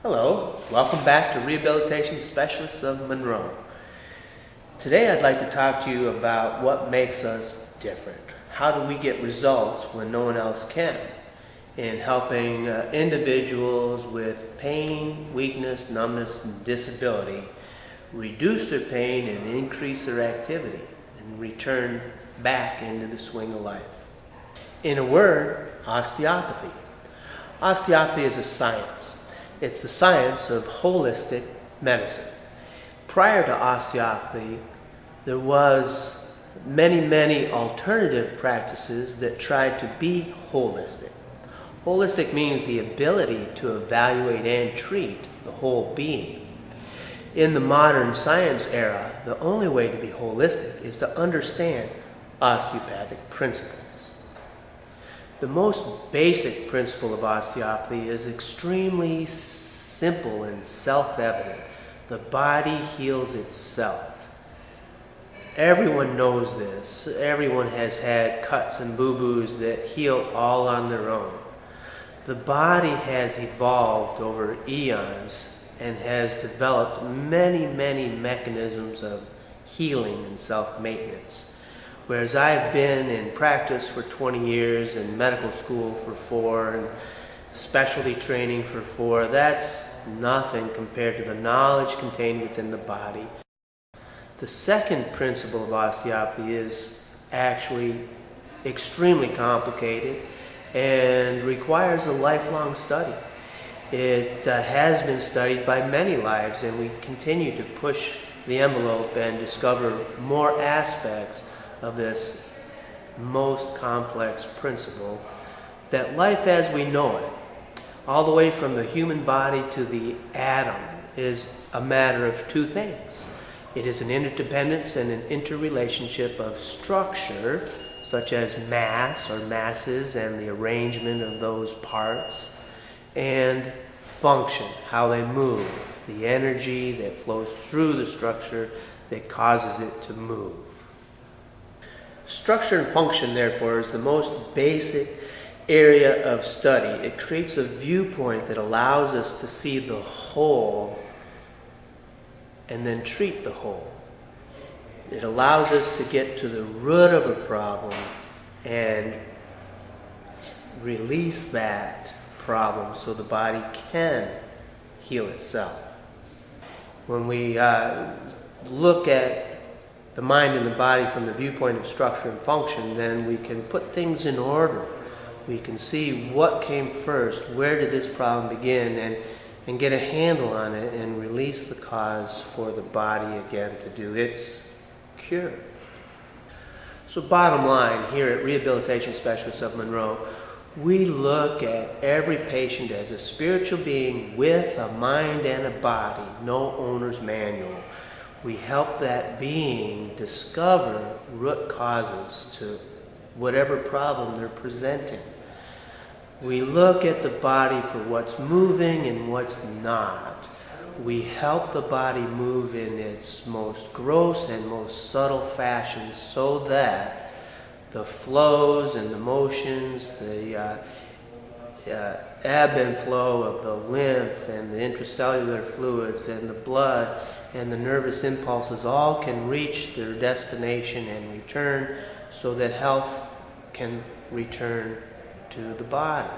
Hello, welcome back to Rehabilitation Specialists of Monroe. Today I'd like to talk to you about what makes us different. How do we get results when no one else can in helping individuals with pain, weakness, numbness, and disability reduce their pain and increase their activity and return back into the swing of life. In a word, osteopathy. Osteopathy is a science. It's the science of holistic medicine. Prior to osteopathy, there was many alternative practices that tried to be holistic. Holistic means the ability to evaluate and treat the whole being. In the modern science era, the only way to be holistic is to understand osteopathic principles. The most basic principle of osteopathy is extremely simple and self-evident. The body heals itself. Everyone knows this. Everyone has had cuts and boo-boos that heal all on their own. The body has evolved over eons and has developed many mechanisms of healing and self-maintenance. Whereas I've been in practice for 20 years and medical school for 4 and specialty training for 4, that's nothing compared to the knowledge contained within the body. The second principle of osteopathy is actually extremely complicated and requires a lifelong study. It has been studied by many lives, and we continue to push the envelope and discover more aspects of this most complex principle, that life as we know it, all the way from the human body to the atom, is a matter of two things. It is an interdependence and an interrelationship of structure, such as mass or masses and the arrangement of those parts, and function, how they move, the energy that flows through the structure that causes it to move. Structure and function, therefore, is the most basic area of study. It creates a viewpoint that allows us to see the whole and then treat the whole. It allows us to get to the root of a problem and release that problem so the body can heal itself. When we look at the mind and the body from the viewpoint of structure and function, then we can put things in order. We can see what came first, where did this problem begin, and get a handle on it and release the cause for the body again to do its cure. So bottom line, here at Rehabilitation Specialists of Monroe, we look at every patient as a spiritual being with a mind and a body, no owner's manual. We help that being discover root causes to whatever problem they're presenting. We look at the body for what's moving and what's not. We help the body move in its most gross and most subtle fashion so that the flows and the motions, the ebb and flow of the lymph and the intracellular fluids and the blood and the nervous impulses all can reach their destination and return so that health can return to the body.